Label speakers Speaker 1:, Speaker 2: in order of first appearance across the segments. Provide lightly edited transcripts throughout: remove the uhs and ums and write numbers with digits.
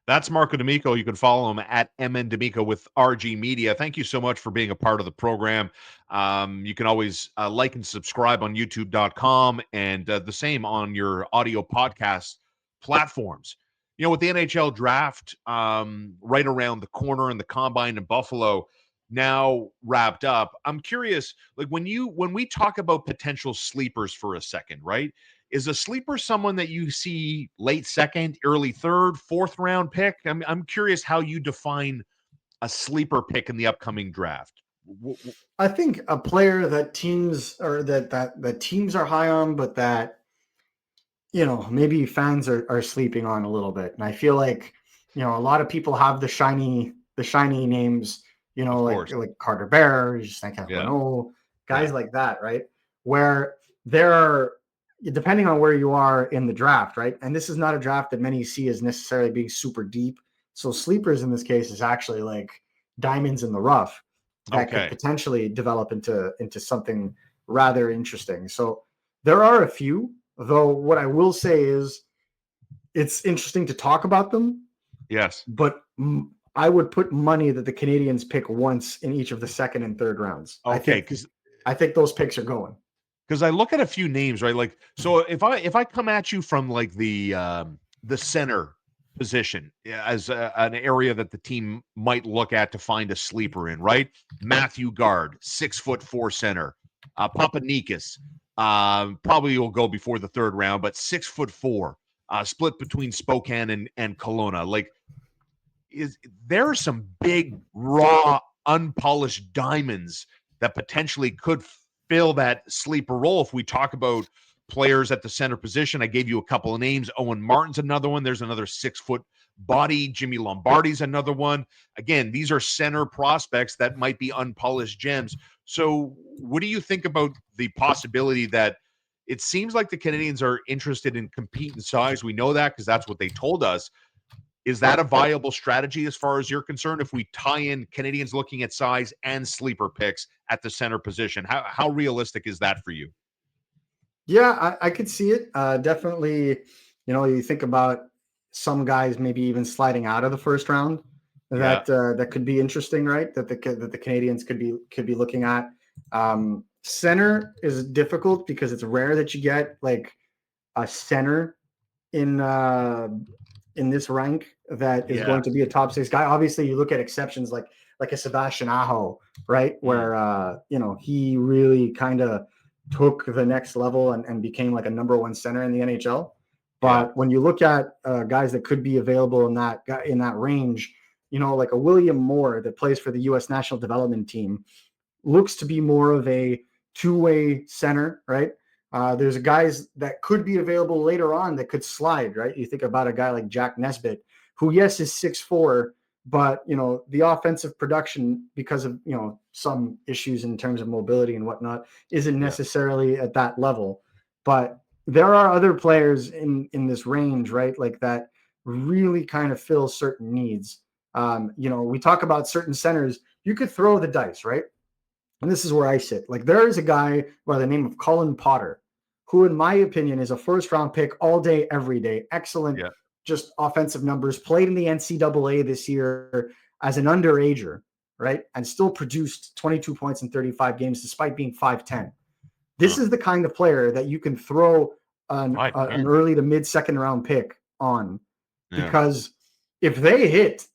Speaker 1: That's Marco D'Amico. You can follow him at MN D'Amico with RG Media. Thank you so much for being a part of the program. You can always like and subscribe on youtube.com and the same on your audio podcast platforms. With the NHL draft right around the corner and the combine in Buffalo now wrapped up, I'm curious, like when we talk about potential sleepers for a second, right? Is a sleeper someone that you see late second, early third, fourth round pick? I'm curious how you define a sleeper pick in the upcoming draft.
Speaker 2: I think a player that teams or that teams are high on, but that maybe fans are sleeping on a little bit. And I feel like a lot of people have the shiny names, like Carter Bear, just like guys like that, right? Where there are, depending on where you are in the draft, right? And this is not a draft that many see as necessarily being super deep. So sleepers in this case is actually like diamonds in the rough that could potentially develop into something rather interesting. So there are a few, though what I will say is it's interesting to talk about them.
Speaker 1: Yes.
Speaker 2: But I would put money that the Canadians pick once in each of the second and third rounds.
Speaker 1: Okay,
Speaker 2: I think those picks are going.
Speaker 1: Because I look at a few names, right? Like, so if I come at you from like the center position as an area that the team might look at to find a sleeper in, right? Matthew Guard, 6'4" center. Papanikis, probably will go before the third round, but 6'4", split between Spokane and Kelowna. Like, there are some big, raw, unpolished diamonds that potentially could fill that sleeper role. If we talk about players at the center position, I gave you a couple of names. Owen Martin's another one. There's another 6-foot body. Jimmy Lombardi's another one. Again, these are center prospects that might be unpolished gems. So what do you think about the possibility that it seems like the Canadians are interested in competing size? We know that because that's what they told us. Is that a viable strategy as far as you're concerned? If we tie in Canadians looking at size and sleeper picks at the center position, how realistic is that for you?
Speaker 2: Yeah, I could see it. Definitely, you think about some guys maybe even sliding out of the first round. That could be interesting, right? That the Canadians could be looking at. Center is difficult because it's rare that you get like a center in this rank that is going to be a top 6 guy. Obviously, you look at exceptions like a Sebastian Aho, right? Where he really kind of took the next level and became like a number 1 center in the NHL. But when you look at guys that could be available in that range, like a William Moore that plays for the U.S. National Development Team, looks to be more of a two-way center, right? There's guys that could be available later on that could slide, right? You think about a guy like Jack Nesbitt, who, yes, is 6'4", but, the offensive production, because of, some issues in terms of mobility and whatnot, isn't necessarily at that level. But there are other players in this range, right? Like that really kind of fill certain needs. We talk about certain centers, you could throw the dice, right? And this is where I sit. Like there is a guy by the name of Colin Potter, who in my opinion is a first-round pick all day, every day. Excellent, just offensive numbers, played in the NCAA this year as an underager, right? And still produced 22 points in 35 games despite being 5'10". This is the kind of player that you can throw an early to mid-second round pick on, because if they hit,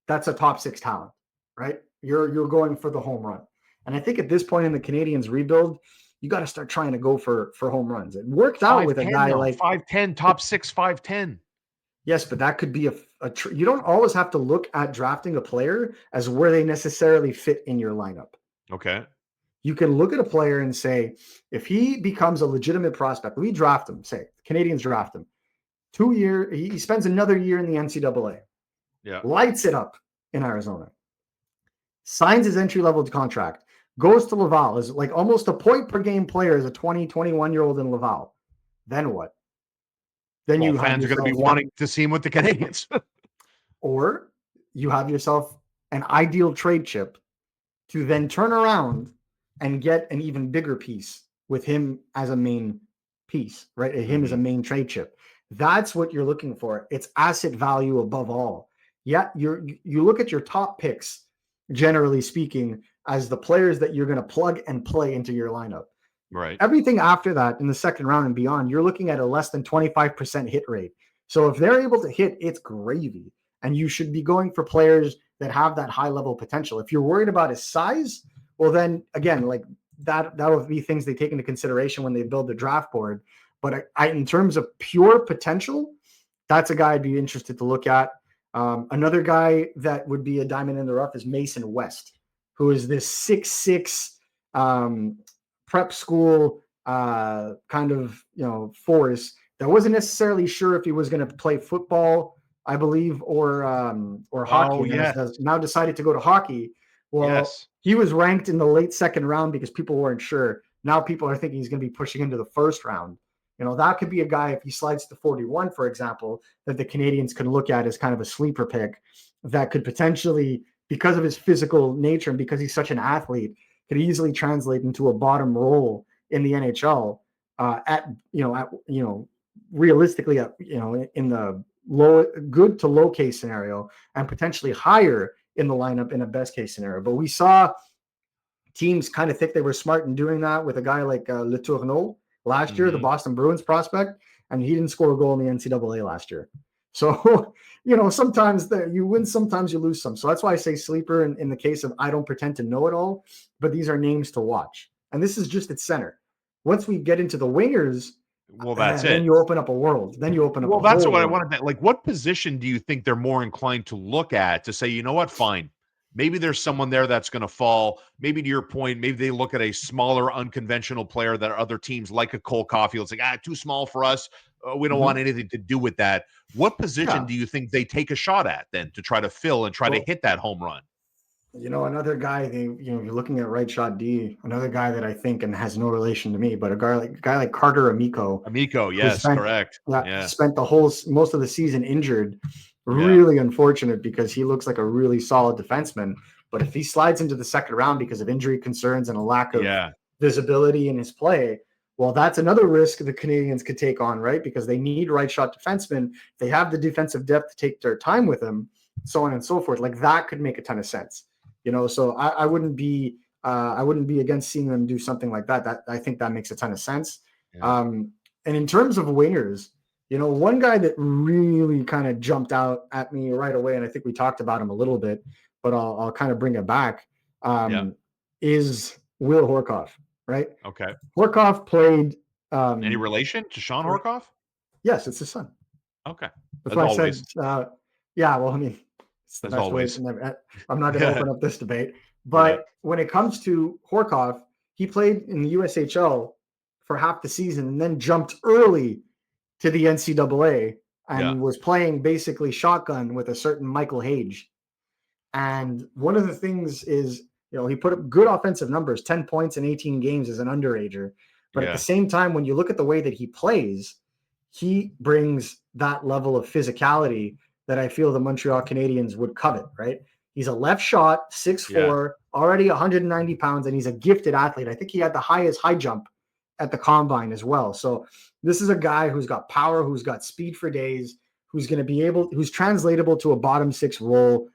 Speaker 2: that's a top 6 talent, right? You're going for the home run. And I think at this point in the Canadians rebuild, you got to start trying to go for home runs. It worked out with a guy like
Speaker 1: 5'10", top 6, 5'10".
Speaker 2: Yes, but that could be you don't always have to look at drafting a player as where they necessarily fit in your lineup.
Speaker 1: Okay.
Speaker 2: You can look at a player and say, if he becomes a legitimate prospect, we draft him, say, Canadians draft him. 2 years, he spends another year in the NCAA.
Speaker 1: Yeah.
Speaker 2: Lights it up in Arizona. Signs his entry-level contract. Goes to Laval, is like almost a point per game player as a 20, 21-year-old in Laval. Then what? Then
Speaker 1: fans are going to be wanting to see him with the Canadians.
Speaker 2: Or you have yourself an ideal trade chip to then turn around and get an even bigger piece with him as a main piece, right? Him as a main trade chip. That's what you're looking for. It's asset value above all. yeah, you look at your top picks, generally speaking, as the players that you're going to plug and play into your lineup.
Speaker 1: Right.
Speaker 2: Everything after that in the second round and beyond, you're looking at a less than 25% hit rate. So if they're able to hit, it's gravy. And you should be going for players that have that high level potential. If you're worried about his size, well, then again, like that will be things they take into consideration when they build the draft board. But in terms of pure potential, that's a guy I'd be interested to look at. Another guy that would be a diamond in the rough is Mason West, who is this 6'6" prep school kind of force that wasn't necessarily sure if he was going to play football, I believe, or hockey.
Speaker 1: Oh,
Speaker 2: And
Speaker 1: yes.
Speaker 2: has now decided to go to hockey. Well,
Speaker 1: Yes.
Speaker 2: he was ranked in the late second round because people weren't sure. Now people are thinking he's going to be pushing into the first round. That could be a guy, if he slides to 41, for example, that the Canadians can look at as kind of a sleeper pick that could potentially, because of his physical nature and because he's such an athlete, could easily translate into a bottom role in the NHL realistically, in the good to low case scenario, and potentially higher in the lineup in a best case scenario. But we saw teams kind of think they were smart in doing that with a guy like Letourneau last year, the Boston Bruins prospect, and he didn't score a goal in the NCAA last year. So, sometimes you win, sometimes you lose some. So that's why I say sleeper in the case of I don't pretend to know it all, but these are names to watch. And this is just at center. Once we get into the wingers,
Speaker 1: well, that's
Speaker 2: then
Speaker 1: it.
Speaker 2: you open up a world. Then you open up.
Speaker 1: Well, that's what I wanted to, like, what position do you think they're more inclined to look at to say, you know what, fine. Maybe there's someone there that's going to fall. Maybe to your point, maybe they look at a smaller, unconventional player that other teams like a Cole Caulfield. It's like, too small for us. We don't want anything to do with that. What position do you think they take a shot at then to try to fill and try to hit that home run?
Speaker 2: Another guy, you're looking at right shot D, another guy that I think, and has no relation to me, but a guy like Carter Amico.
Speaker 1: Amico, yes, correct.
Speaker 2: Yeah, spent most of the season injured. Really unfortunate because he looks like a really solid defenseman. But if he slides into the second round because of injury concerns and a lack of visibility in his play, well, that's another risk the Canadians could take on, right? Because they need right shot defensemen. They have the defensive depth to take their time with him, so on and so forth. Like that could make a ton of sense. So I wouldn't be against seeing them do something like that. That I think that makes a ton of sense. Yeah. And in terms of wingers, one guy that really kind of jumped out at me right away, and I think we talked about him a little bit, but I'll kind of bring it back, is Will Horcoff, right?
Speaker 1: Okay.
Speaker 2: Horcoff played.
Speaker 1: Any relation to Sean Horcoff?
Speaker 2: Yes, it's his son.
Speaker 1: Okay.
Speaker 2: That's why I said, well, I mean,
Speaker 1: as always.
Speaker 2: I'm not going to open up this debate. But when it comes to Horcoff, he played in the USHL for half the season and then jumped early to the NCAA and was playing basically shotgun with a certain Michael Hage. And one of the things is, he put up good offensive numbers, 10 points in 18 games as an underager. But at the same time, when you look at the way that he plays, he brings that level of physicality that I feel the Montreal Canadiens would covet, right? He's a left shot, 6'4", already 190 pounds, and he's a gifted athlete. I think he had the highest high jump at the combine as well. So this is a guy who's got power, who's got speed for days, who's going to be who's translatable to a bottom six role,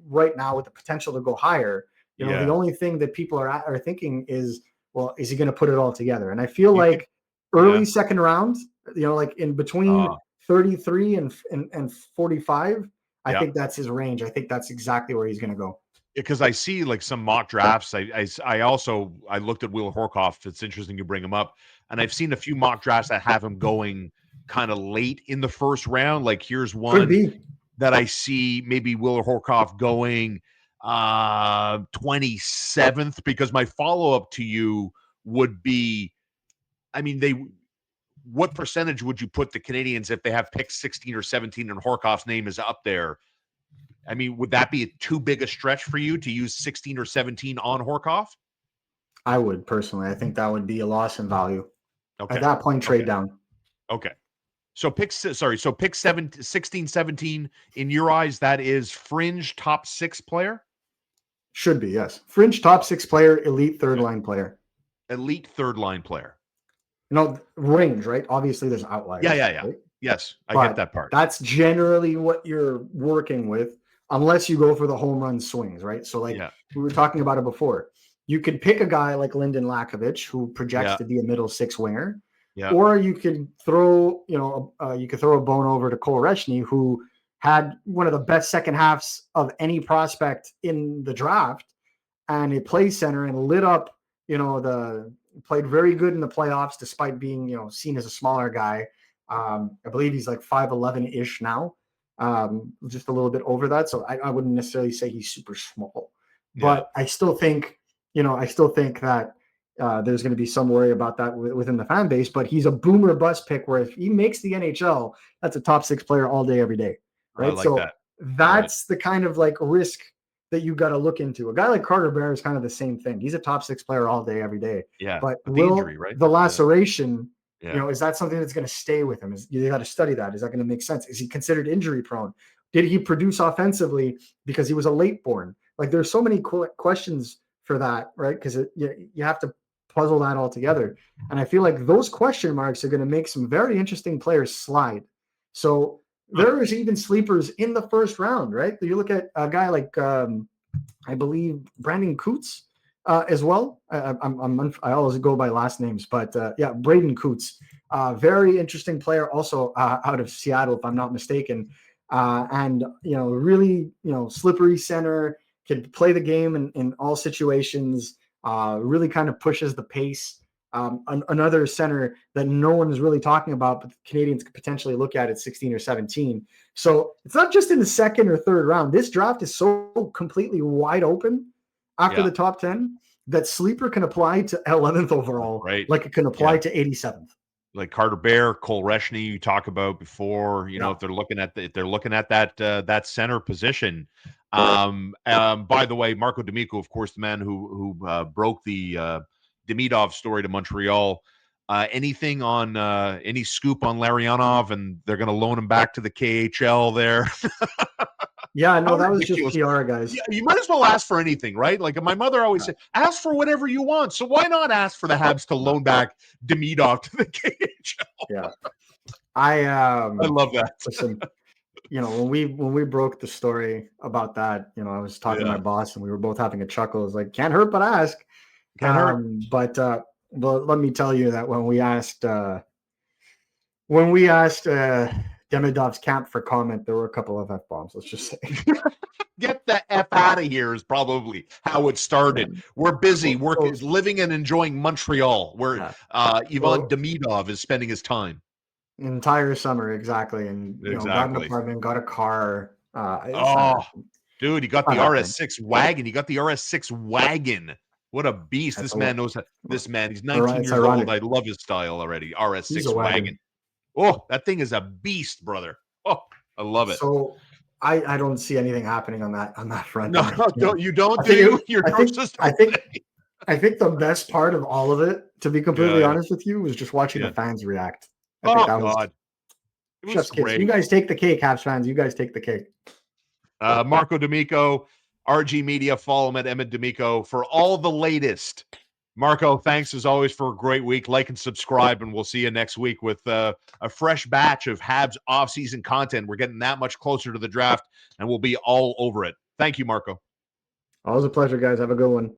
Speaker 2: right now with the potential to go higher. The only thing that people are thinking is, well, is he going to put it all together? And I feel like early second round, like in between 33 and 45, I think that's his range. I think that's exactly where he's going to go.
Speaker 1: Because I see like some mock drafts. I also looked at Will Horcoff. It's interesting you bring him up, and I've seen a few mock drafts that have him going kind of late in the first round. Like here's one that I see maybe Will Horcoff going 27th. Because my follow up to you would be, I mean, what percentage would you put the Canadians if they have picked 16 or 17 and Horcoff's name is up there? I mean, would that be too big a stretch for you to use 16 or 17 on Horcoff?
Speaker 2: I would personally. I think that would be a loss in value. Okay. At that point, trade down.
Speaker 1: Okay. So pick 16, 17 in your eyes, that is fringe top 6 player?
Speaker 2: Should be, yes. Fringe top 6 player, elite third line player.
Speaker 1: Elite third line player.
Speaker 2: Range, right? Obviously, there's outliers.
Speaker 1: Yeah.
Speaker 2: Right?
Speaker 1: Yes, I get that part.
Speaker 2: That's generally what you're working with. unless you go for the home run swings, right? So like
Speaker 1: Yeah.
Speaker 2: we were talking about it before. You could pick a guy like Lyndon Lakovich, who projects
Speaker 1: Yeah.
Speaker 2: to be a middle six winger,
Speaker 1: Yeah.
Speaker 2: or you could throw, you could throw a bone over to Cole Reshny, who had one of the best second halves of any prospect in the draft, and he played center and lit up, played very good in the playoffs despite being, seen as a smaller guy. I believe he's like 5'11 ish now, just a little bit over that. So I wouldn't necessarily say he's super small, but I still think that there's going to be some worry about that within the fan base. But he's a boomer bust pick where if he makes the NHL, that's a top 6 player all day, every day,
Speaker 1: I
Speaker 2: right?
Speaker 1: like
Speaker 2: So
Speaker 1: that.
Speaker 2: that's the kind of like risk that you got to look into. A guy like Carter Bear is kind of the same thing. He's a top 6 player all day, every day.
Speaker 1: Yeah.
Speaker 2: But
Speaker 1: the
Speaker 2: will
Speaker 1: injury, right?
Speaker 2: the laceration,
Speaker 1: Yeah.
Speaker 2: is that something that's going to stay with him? You got to study that. Is that going to make sense? Is he considered injury prone? Did he produce offensively because he was a late born? Like there's so many questions for that, right? Because you have to puzzle that all together. And I feel like those question marks are going to make some very interesting players slide. So there is even sleepers in the first round, right? You look at a guy like I believe Brandon Coots as well. I always go by last names, but Braden Coots, very interesting player, also out of Seattle, if I'm not mistaken, and really slippery center, can play the game in all situations. Really kind of pushes the pace. Another center that no one is really talking about, but the Canadians could potentially look at 16 or 17. So it's not just in the second or third round. This draft is so completely wide open after the top 10 that sleeper can apply to 11th overall,
Speaker 1: right?
Speaker 2: Like it can apply to 87th.
Speaker 1: Like Carter Bear, Cole Reshny, you talk about before. If they're looking at that center position. By the way, Marco D'Amico, of course, the man who broke the Demidov story to Montreal. Anything on any scoop on Larionov, and they're going to loan him back to the KHL there?
Speaker 2: Yeah, no, that was just PR, guys.
Speaker 1: Yeah, you might as well ask for anything, right? Like my mother always said, ask for whatever you want. So why not ask for the Habs to loan back Demidov to the KHL?
Speaker 2: Yeah, I
Speaker 1: love that.
Speaker 2: Listen, when we broke the story about that, I was talking to my boss and we were both having a chuckle. It's like, can't hurt but ask.
Speaker 1: Can't hurt.
Speaker 2: But let me tell you that when we asked Demidov's camp for comment, there were a couple of F-bombs, let's just say.
Speaker 1: Get the F out of here is probably how it started. We're busy living and enjoying Montreal, where Ivan Demidov is spending his time.
Speaker 2: Entire summer, exactly. And got an apartment, got a car.
Speaker 1: Dude, he got the RS6 wagon. He got the RS6 wagon. What a beast. This man knows how, he's 19 years old. I love his style already. RS6 wagon. Oh, that thing is a beast, brother. Oh, I love it.
Speaker 2: So I don't see anything happening on that front.
Speaker 1: No, you don't.
Speaker 2: I think the best part of all of it, to be completely honest with you, was just watching the fans react. I think that
Speaker 1: God.
Speaker 2: It was great. You guys take the cake, Habs fans. You guys take the cake.
Speaker 1: Marco D'Amico, RG Media. Follow him at Emmett D'Amico for all the latest. Marco, thanks as always for a great week. Like and subscribe, and we'll see you next week with a fresh batch of Habs off-season content. We're getting that much closer to the draft, and we'll be all over it. Thank you, Marco.
Speaker 2: Always a pleasure, guys. Have a good one.